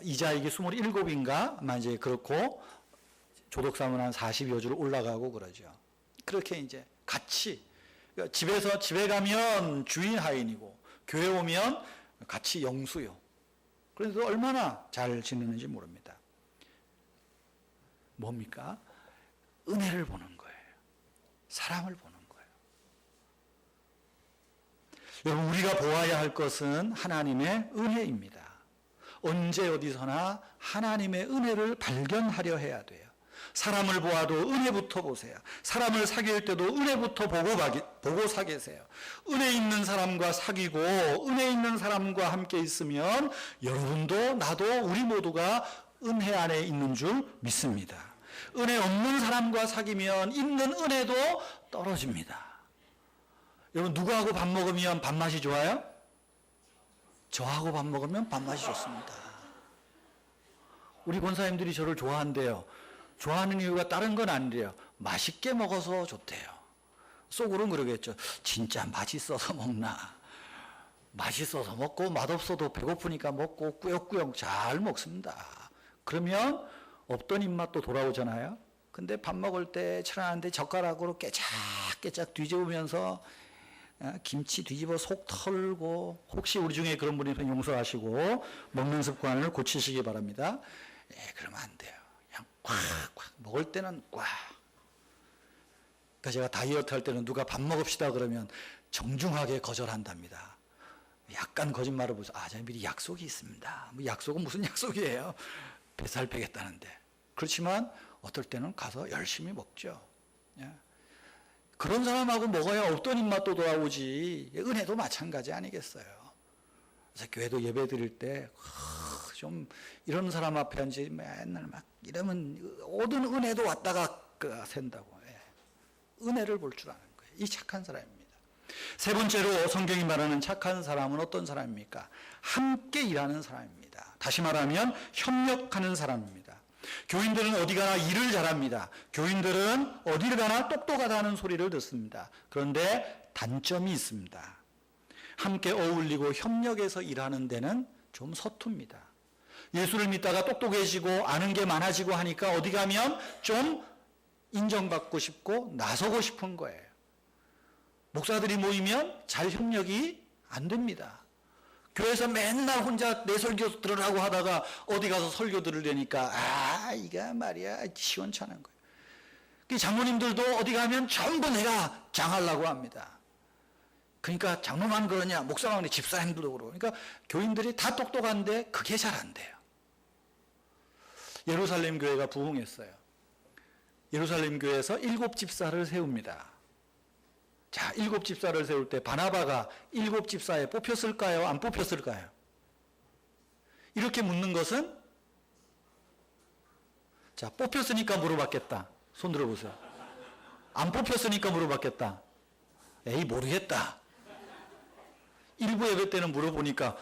이자익이 27인가 아마 이제 그렇고 조덕삼은 한 40여 줄 올라가고 그러죠. 그렇게 이제 같이, 그러니까 집에 가면 주인 하인이고 교회 오면 같이 영수요. 그래서 얼마나 잘 지내는지 모릅니다. 뭡니까? 은혜를 보는 거예요. 사람을 보는 거예요. 여러분, 우리가 보아야 할 것은 하나님의 은혜입니다. 언제 어디서나 하나님의 은혜를 발견하려 해야 돼요. 사람을 보아도 은혜부터 보세요. 사람을 사귈 때도 은혜부터 보고 사귀세요. 은혜 있는 사람과 사귀고 은혜 있는 사람과 함께 있으면 여러분도 나도 우리 모두가 은혜 안에 있는 줄 믿습니다. 은혜 없는 사람과 사귀면 있는 은혜도 떨어집니다. 여러분, 누구하고 밥 먹으면 밥맛이 좋아요? 저하고 밥 먹으면 밥맛이 좋습니다. 우리 권사님들이 저를 좋아한대요. 좋아하는 이유가 다른 건 아니래요. 맛있게 먹어서 좋대요. 속으로는 그러겠죠. 진짜 맛있어서 먹나. 맛있어서 먹고 맛없어도 배고프니까 먹고 꾸역꾸역 잘 먹습니다. 그러면 없던 입맛도 돌아오잖아요. 근데 밥 먹을 때 천안한데 젓가락으로 깨작깨작 뒤집으면서 김치 뒤집어 속 털고, 혹시 우리 중에 그런 분이 있으면 용서하시고 먹는 습관을 고치시기 바랍니다. 그러면 안 돼요. 그냥 꽉꽉 먹을 때는 꽉. 그러니까 제가 다이어트 할 때는 누가 밥 먹읍시다 그러면 정중하게 거절한답니다. 약간 거짓말을 보면서 제가 미리 약속이 있습니다. 뭐 약속은 무슨 약속이에요? 뱃살 빼겠다는데. 그렇지만 어떨 때는 가서 열심히 먹죠. 그런 사람하고 먹어야 없던 입맛도 돌아오지. 은혜도 마찬가지 아니겠어요? 그래서 교회도 예배 드릴 때 좀 이런 사람 앞에 앉지 맨날 막 이러면 모든 은혜도 왔다가 샌다고. 은혜를 볼 줄 아는 거예요. 이 착한 사람입니다. 세 번째로 성경이 말하는 착한 사람은 어떤 사람입니까? 함께 일하는 사람입니다. 다시 말하면 협력하는 사람입니다. 교인들은 어디 가나 일을 잘합니다. 교인들은 어디를 가나 똑똑하다는 소리를 듣습니다. 그런데 단점이 있습니다. 함께 어울리고 협력해서 일하는 데는 좀 서툽니다. 예수를 믿다가 똑똑해지고 아는 게 많아지고 하니까 어디 가면 좀 인정받고 싶고 나서고 싶은 거예요. 목사들이 모이면 잘 협력이 안 됩니다. 교회에서 맨날 혼자 내 설교 들으라고 하다가 어디 가서 설교 들으려니까 이거 말이야 시원찮은 거예요. 그 장로님들도 어디 가면 전부 내가 장하려고 합니다. 그러니까 장로만 그러냐, 목사만 그러냐, 집사님들도 그러고. 그러니까 교인들이 다 똑똑한데 그게 잘 안 돼요. 예루살렘 교회가 부흥했어요. 예루살렘 교회에서 7집사를 세웁니다. 자, 7집사를 세울 때 바나바가 7집사에 뽑혔을까요? 안 뽑혔을까요? 이렇게 묻는 것은, 자, 뽑혔으니까 물어봤겠다. 손 들어보세요. 안 뽑혔으니까 물어봤겠다. 에이, 모르겠다. 일부 예배 때는 물어보니까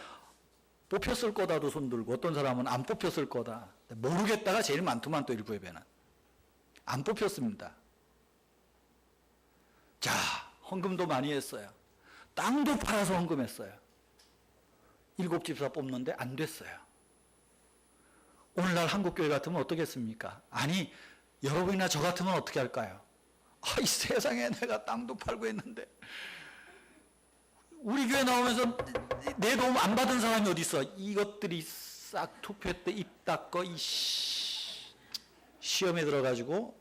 뽑혔을 거다도 손 들고, 어떤 사람은 안 뽑혔을 거다. 모르겠다가 제일 많더만, 또 일부 예배는. 안 뽑혔습니다. 자, 헌금도 많이 했어요. 땅도 팔아서 헌금했어요. 7집사 뽑는데 안 됐어요. 오늘날 한국교회 같으면 어떻겠습니까? 아니, 여러분이나 저 같으면 어떻게 할까요? 이 세상에 내가 땅도 팔고 했는데 우리 교회 나오면서 내 도움 안 받은 사람이 어디 있어? 이것들이 싹 투표 때 입 닦고 시험에 들어가지고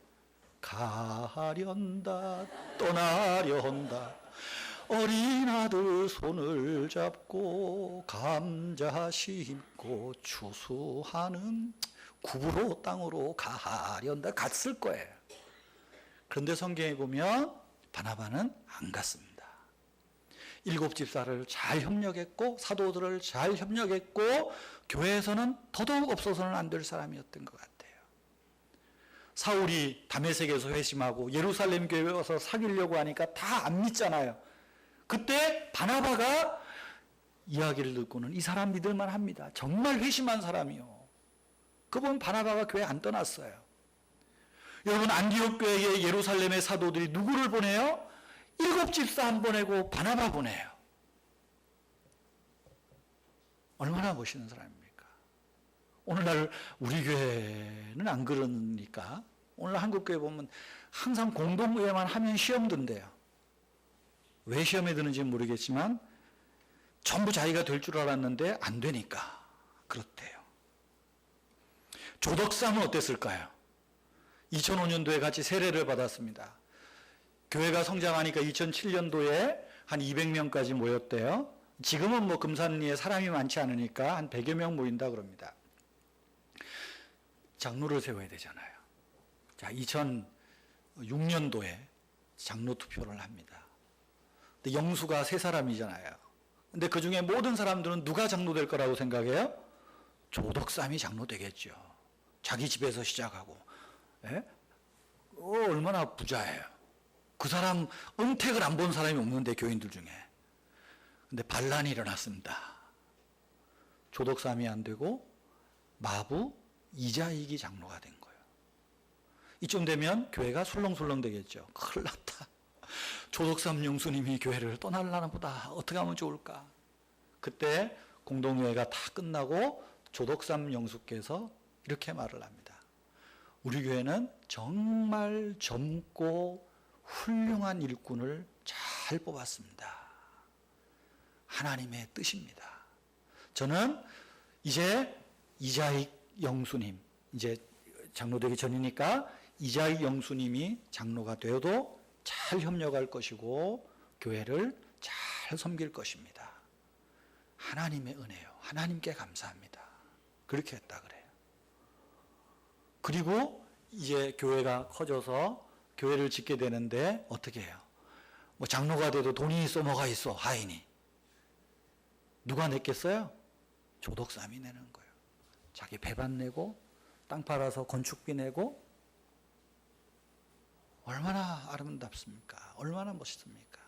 가련다 떠나려 한다 어린 아들 손을 잡고 감자 심고 추수하는 구부로 땅으로 가련다 갔을 거예요. 그런데 성경에 보면 바나바는 안 갔습니다. 7집사를 잘 협력했고 사도들을 잘 협력했고 교회에서는 더더욱 없어서는 안 될 사람이었던 것 같아요. 사울이 다메섹에서 회심하고 예루살렘 교회에 와서 사귀려고 하니까 다 안 믿잖아요. 그때 바나바가 이야기를 듣고는 이 사람 믿을만 합니다. 정말 회심한 사람이요. 그분 바나바가 교회 안 떠났어요. 여러분, 안디옥 교회에 예루살렘의 사도들이 누구를 보내요? 7집사 안 보내고 바나바 보내요. 얼마나 멋있는 사람입니까? 오늘날 우리 교회는 안 그러니까 오늘 한국 교회 보면 항상 공동의회만 하면 시험 든대요. 왜 시험에 드는지 모르겠지만 전부 자기가 될 줄 알았는데 안 되니까 그렇대요. 조덕삼은 어땠을까요? 2005년도에 같이 세례를 받았습니다. 교회가 성장하니까 2007년도에 한 200명까지 모였대요. 지금은 뭐 금산리에 사람이 많지 않으니까 한 100여 명 모인다 그럽니다. 장로를 세워야 되잖아요. 자, 2006년도에 장로 투표를 합니다. 근데 영수가 3사람이잖아요. 근데 그 중에 모든 사람들은 누가 장로 될 거라고 생각해요? 조덕삼이 장로 되겠죠. 자기 집에서 시작하고. 예? 얼마나 부자예요. 그 사람 은택을 안 본 사람이 없는데 교인들 중에. 근데 반란이 일어났습니다. 조덕삼이 안 되고 마부 이자익이 장로가 된 거예요. 이쯤 되면 교회가 술렁술렁 되겠죠. 큰일 났다. 조덕삼 영수님이 교회를 떠날라나 보다. 어떻게 하면 좋을까? 그때 공동회의가 다 끝나고 조덕삼 영수께서 이렇게 말을 합니다. 우리 교회는 정말 젊고 훌륭한 일꾼을 잘 뽑았습니다. 하나님의 뜻입니다. 저는 이제 이자익 영수님, 이제 장로 되기 전이니까 이자익 영수님이 장로가 되어도 잘 협력할 것이고 교회를 잘 섬길 것입니다. 하나님의 은혜요. 하나님께 감사합니다. 그렇게 했다 그래요. 그리고 이제 교회가 커져서 교회를 짓게 되는데 어떻게 해요? 뭐 장로가 돼도 돈이 있어 뭐가 있어 하인이. 누가 냈겠어요? 조덕삼이 내는 거예요. 자기 배반 내고 땅 팔아서 건축비 내고. 얼마나 아름답습니까? 얼마나 멋있습니까?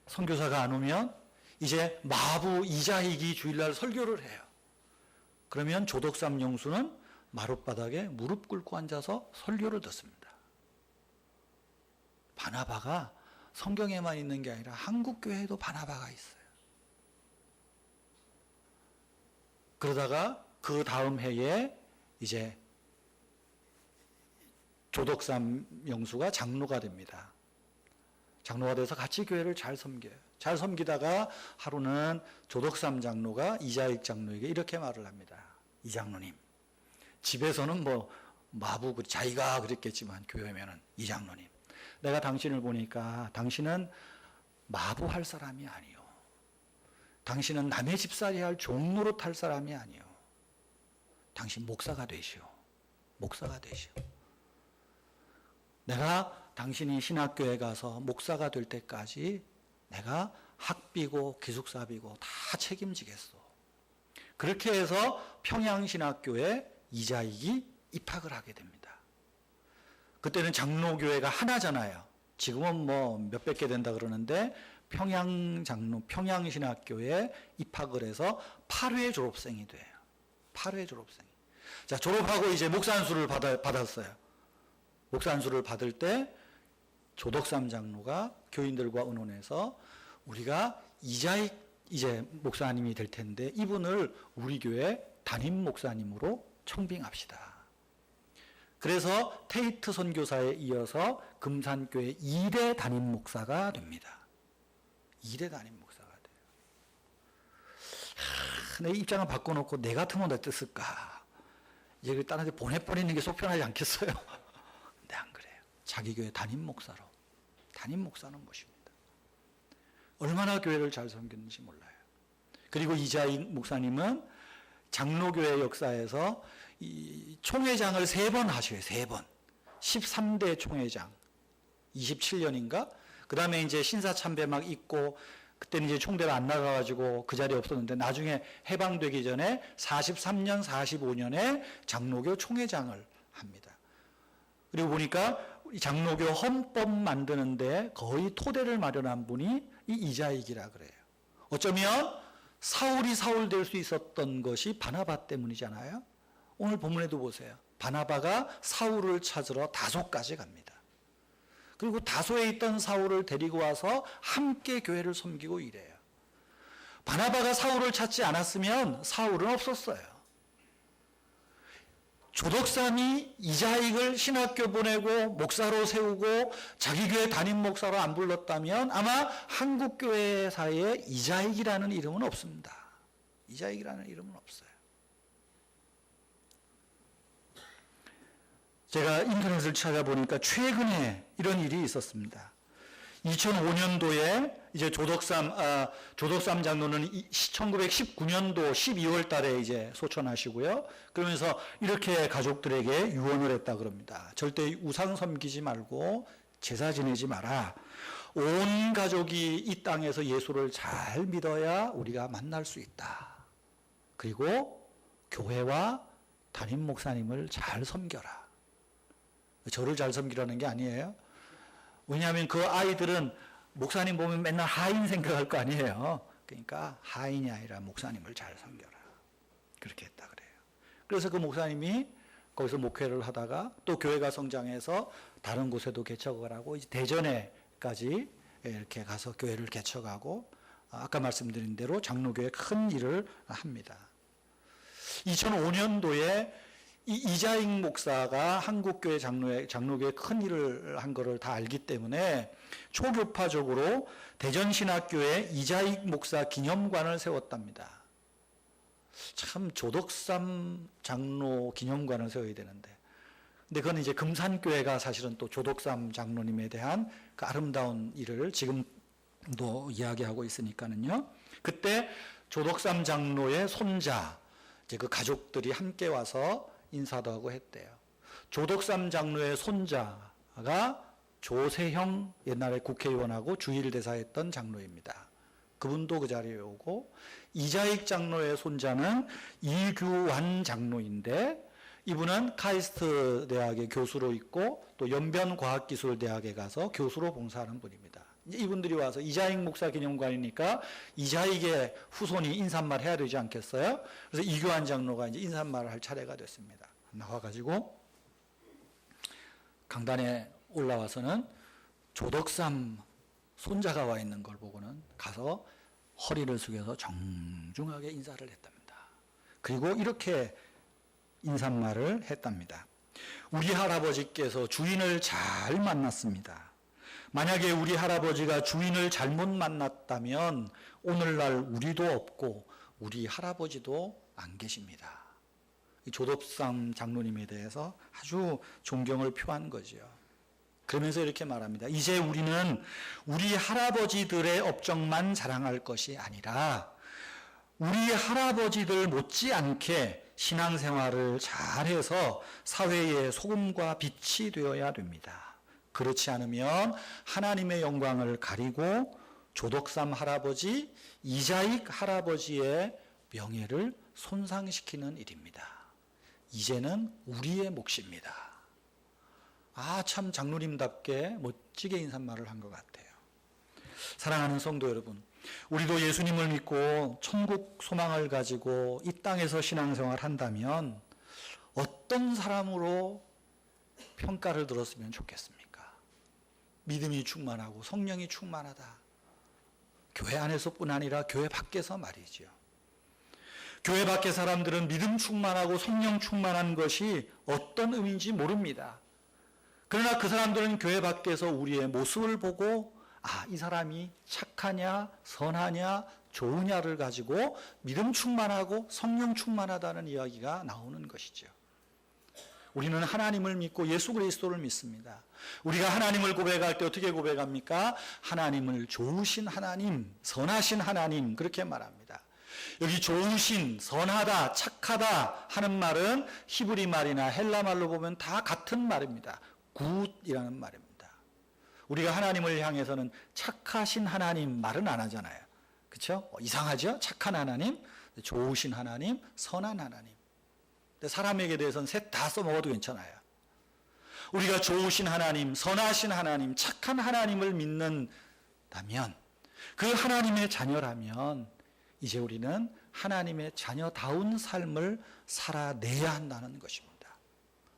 선교사가 안 오면 이제 마부 이자익이 주일날 설교를 해요. 그러면 조덕삼 영수는 마룻바닥에 무릎 꿇고 앉아서 설교를 듣습니다. 바나바가 성경에만 있는 게 아니라 한국 교회에도 바나바가 있어요. 그러다가 그 다음 해에 이제 조덕삼 영수가 장로가 됩니다. 장로가 돼서 같이 교회를 잘 섬겨요. 잘 섬기다가 하루는 조덕삼 장로가 이자익 장로에게 이렇게 말을 합니다. 이 장로님, 집에서는 뭐 마부 자기가 그랬겠지만 교회면은 이 장로님, 내가 당신을 보니까 당신은 마부할 사람이 아니요. 당신은 남의 집살이 할 종노릇 할 사람이 아니요. 당신 목사가 되시오. 목사가 되시오. 내가 당신이 신학교에 가서 목사가 될 때까지 내가 학비고 기숙사비고 다 책임지겠소. 그렇게 해서 평양신학교에 이자익이 입학을 하게 됩니다. 그때는 장로교회가 하나잖아요. 지금은 뭐 몇백 개 된다 그러는데 평양신학교에 입학을 해서 8회 졸업생이 돼요. 8회 졸업생. 자, 졸업하고 이제 목사안수를 받았어요. 목사안수를 받을 때 조덕삼 장로가 교인들과 의논해서 우리가 이자익 이제 목사님이 될 텐데 이분을 우리 교회 담임 목사님으로 청빙합시다. 그래서 테이트 선교사에 이어서 금산교회 2대 담임 목사가 됩니다. 2대 담임 목사가 돼요. 내 입장을 바꿔놓고 내 같으면 어땠을까? 이제 다른 데 보내버리는 게 속편하지 않겠어요? 근데 안 그래요. 자기 교회 담임 목사로. 담임 목사는 무엇입니다. 얼마나 교회를 잘 섬겼는지 몰라요. 그리고 이자익 목사님은 장로교회 역사에서 이 총회장을 3번 하셔요. 3번. 13대 총회장. 27년인가? 그 다음에 이제 신사참배 막 있고, 그때는 이제 총대가 안 나가가지고 그 자리에 없었는데, 나중에 해방되기 전에 43년, 45년에 장로교 총회장을 합니다. 그리고 보니까 이 장로교 헌법 만드는데 거의 토대를 마련한 분이 이 이자익이라 그래요. 어쩌면 사울이 사울 될 수 있었던 것이 바나바 때문이잖아요. 오늘 본문에도 보세요. 바나바가 사울을 찾으러 다소까지 갑니다. 그리고 다소에 있던 사울을 데리고 와서 함께 교회를 섬기고 이래요. 바나바가 사울을 찾지 않았으면 사울은 없었어요. 조덕삼이 이자익을 신학교 보내고 목사로 세우고 자기 교회 담임 목사로 안 불렀다면 아마 한국 교회사에 이자익이라는 이름은 없습니다. 이자익이라는 이름은 없어요. 제가 인터넷을 찾아보니까 최근에 이런 일이 있었습니다. 2005년도에 이제 조덕삼 장로는 1919년도 12월 달에 이제 소천하시고요. 그러면서 이렇게 가족들에게 유언을 했다 그럽니다. 절대 우상 섬기지 말고 제사 지내지 마라. 온 가족이 이 땅에서 예수를 잘 믿어야 우리가 만날 수 있다. 그리고 교회와 담임 목사님을 잘 섬겨라. 저를 잘 섬기라는 게 아니에요. 왜냐하면 그 아이들은 목사님 보면 맨날 하인 생각할 거 아니에요. 그러니까 하인이 아니라 목사님을 잘 섬겨라. 그렇게 했다 그래요. 그래서 그 목사님이 거기서 목회를 하다가 또 교회가 성장해서 다른 곳에도 개척을 하고 이제 대전에까지 이렇게 가서 교회를 개척하고 아까 말씀드린 대로 장로교회 큰 일을 합니다. 2005년도에 이자익 목사가 한국교회 장로교회 큰 일을 한 것을 다 알기 때문에 초교파적으로 대전신학교에 이자익 목사 기념관을 세웠답니다. 참 조덕삼 장로 기념관을 세워야 되는데, 근데 그건 이제 금산교회가 사실은 또 조덕삼 장로님에 대한 그 아름다운 일을 지금도 이야기하고 있으니까는요. 그때 조덕삼 장로의 손자, 이제 그 가족들이 함께 와서 인사도 하고 했대요. 조덕삼 장로의 손자가 조세형 옛날에 국회의원하고 주일대사했던 장로입니다. 그분도 그 자리에 오고, 이자익 장로의 손자는 이규환 장로인데 이분은 카이스트 대학의 교수로 있고 또 연변과학기술대학에 가서 교수로 봉사하는 분입니다. 이분들이 와서 이자익 목사 기념관이니까 이자익의 후손이 인사말 해야 되지 않겠어요? 그래서 이규환 장로가 이제 인사말을 할 차례가 됐습니다. 나와가지고 강단에 올라와서는 조덕삼 손자가 와 있는 걸 보고는 가서 허리를 숙여서 정중하게 인사를 했답니다. 그리고 이렇게 인사말을 했답니다. 우리 할아버지께서 주인을 잘 만났습니다. 만약에 우리 할아버지가 주인을 잘못 만났다면 오늘날 우리도 없고 우리 할아버지도 안 계십니다. 이 조덕삼 장로님에 대해서 아주 존경을 표한 거죠. 그러면서 이렇게 말합니다. 이제 우리는 우리 할아버지들의 업적만 자랑할 것이 아니라 우리 할아버지들 못지않게 신앙생활을 잘해서 사회의 소금과 빛이 되어야 됩니다. 그렇지 않으면 하나님의 영광을 가리고 조덕삼 할아버지, 이자익 할아버지의 명예를 손상시키는 일입니다. 이제는 우리의 몫입니다. 참 장로님답게 멋지게 인사말을 한 것 같아요. 사랑하는 성도 여러분, 우리도 예수님을 믿고 천국 소망을 가지고 이 땅에서 신앙생활 한다면 어떤 사람으로 평가를 들었으면 좋겠습니까? 믿음이 충만하고 성령이 충만하다. 교회 안에서뿐 아니라 교회 밖에서 말이죠. 교회 밖의 사람들은 믿음 충만하고 성령 충만한 것이 어떤 의미인지 모릅니다. 그러나 그 사람들은 교회 밖에서 우리의 모습을 보고 이 사람이 착하냐, 선하냐, 좋으냐를 가지고 믿음 충만하고 성령 충만하다는 이야기가 나오는 것이죠. 우리는 하나님을 믿고 예수 그리스도를 믿습니다. 우리가 하나님을 고백할 때 어떻게 고백합니까? 하나님을 좋으신 하나님, 선하신 하나님, 그렇게 말합니다. 여기 좋으신, 선하다, 착하다 하는 말은 히브리 말이나 헬라 말로 보면 다 같은 말입니다. 굿이라는 말입니다. 우리가 하나님을 향해서는 착하신 하나님 말은 안 하잖아요. 그렇죠? 이상하죠? 착한 하나님, 좋으신 하나님, 선한 하나님. 근데 사람에게 대해서는 셋 다 써먹어도 괜찮아요. 우리가 좋으신 하나님, 선하신 하나님, 착한 하나님을 믿는다면, 그 하나님의 자녀라면 이제 우리는 하나님의 자녀다운 삶을 살아내야 한다는 것입니다.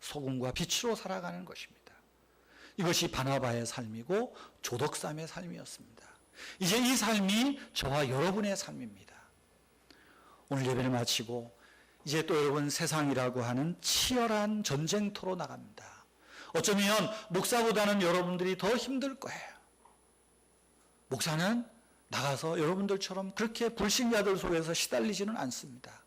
소금과 빛으로 살아가는 것입니다. 이것이 바나바의 삶이고 조덕삼의 삶이었습니다. 이제 이 삶이 저와 여러분의 삶입니다. 오늘 예배를 마치고 이제 또 여러분 세상이라고 하는 치열한 전쟁터로 나갑니다. 어쩌면 목사보다는 여러분들이 더 힘들 거예요. 목사는 나가서 여러분들처럼 그렇게 불신자들 속에서 시달리지는 않습니다.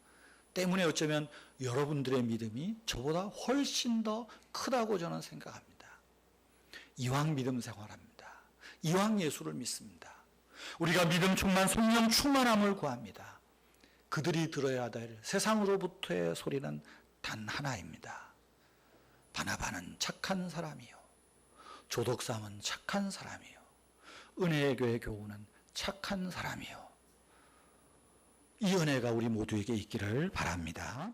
때문에 어쩌면 여러분들의 믿음이 저보다 훨씬 더 크다고 저는 생각합니다. 이왕 믿음 생활합니다. 이왕 예수를 믿습니다. 우리가 믿음 충만, 성령 충만함을 구합니다. 그들이 들어야 될 세상으로부터의 소리는 단 하나입니다. 바나바는 착한 사람이요, 조덕삼은 착한 사람이요, 은혜의 교회 교우는 착한 사람이요. 이 은혜가 우리 모두에게 있기를 바랍니다.